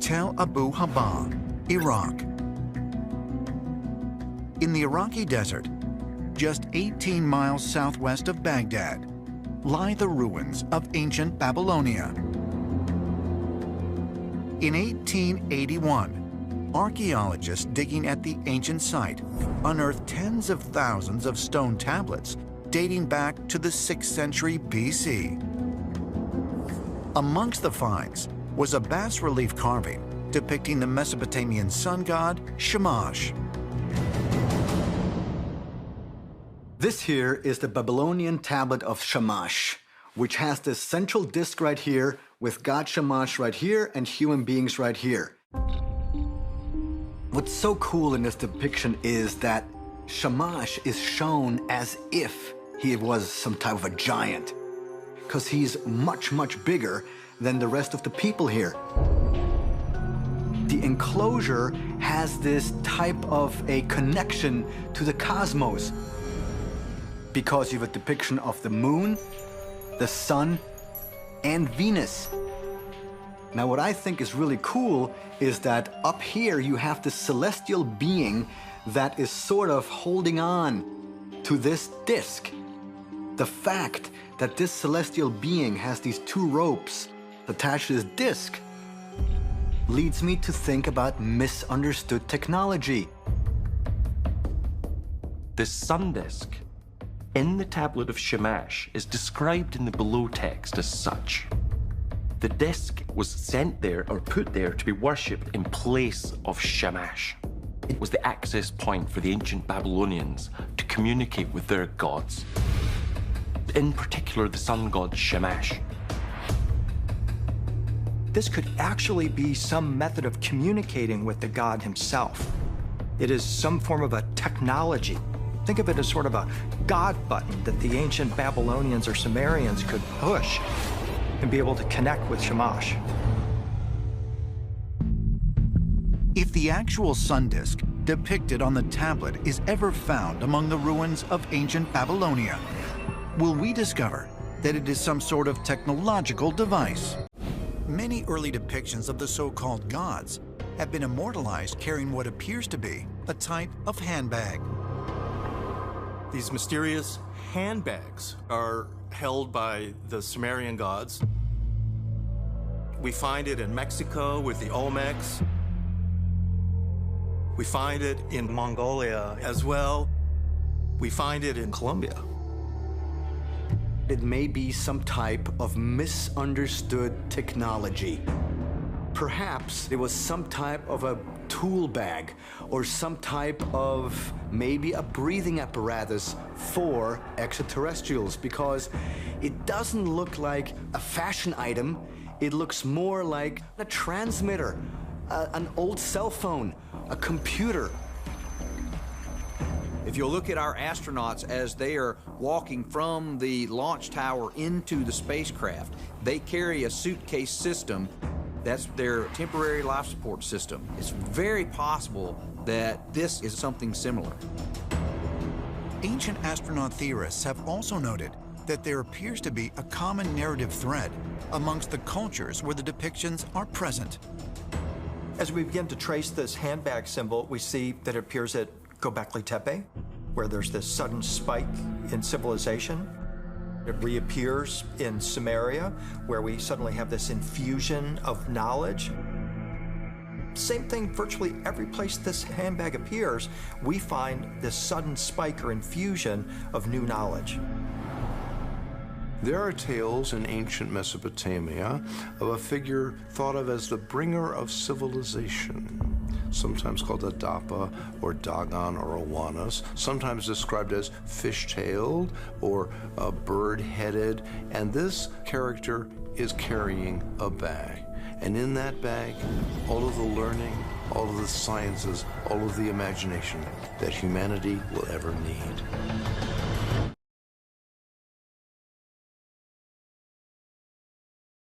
Tel Abu Haba, Iraq. In the Iraqi desert, just 18 miles southwest of Baghdad, lie the ruins of ancient Babylonia. In 1881, archaeologists digging at the ancient site unearthed tens of thousands of stone tablets dating back to the 6th century BC. Amongst the finds was a bas-relief carving depicting the Mesopotamian sun god Shamash. This here is the Babylonian tablet of Shamash, which has this central disc right here with God Shamash right here and human beings right here. What's so cool in this depiction is that Shamash is shown as if he was some type of a giant, because he's much, much bigger than the rest of the people here. The enclosure has this type of a connection to the cosmos, because you have a depiction of the moon, the sun, and Venus. Now, what I think is really cool is that up here you have this celestial being that is sort of holding on to this disc. The fact that this celestial being has these two ropes attached to this disc leads me to think about misunderstood technology. The sun disk in the tablet of Shamash is described in the below text as such. The disk was sent there or put there to be worshipped in place of Shamash. It was the access point for the ancient Babylonians to communicate with their gods, in particular the sun god Shamash. This could actually be some method of communicating with the god himself. It is some form of a technology. Think of it as sort of a God button that the ancient Babylonians or Sumerians could push and be able to connect with Shamash. If the actual sun disk depicted on the tablet is ever found among the ruins of ancient Babylonia, will we discover that it is some sort of technological device? Many early depictions of the so-called gods have been immortalized carrying what appears to be a type of handbag. These mysterious handbags are held by the Sumerian gods. We find it in Mexico with the Olmecs. We find it in Mongolia as well. We find it in Colombia. It may be some type of misunderstood technology. Perhaps it was some type of a tool bag or some type of maybe a breathing apparatus for extraterrestrials, because it doesn't look like a fashion item. It looks more like a transmitter, an old cell phone, a computer. If you'll look at our astronauts as they are walking from the launch tower into the spacecraft, they carry a suitcase system. That's their temporary life support system. It's very possible that this is something similar. Ancient astronaut theorists have also noted that there appears to be a common narrative thread amongst the cultures where the depictions are present. As we begin to trace this handbag symbol, we see that it appears at Göbekli Tepe, where there's this sudden spike in civilization. It reappears in Sumeria, where we suddenly have this infusion of knowledge. Same thing, virtually every place this handbag appears, we find this sudden spike or infusion of new knowledge. There are tales in ancient Mesopotamia of a figure thought of as the bringer of civilization, sometimes called Adapa or Dagon or Owanas, sometimes described as fish-tailed or bird-headed, and this character is carrying a bag. And in that bag, all of the learning, all of the sciences, all of the imagination that humanity will ever need.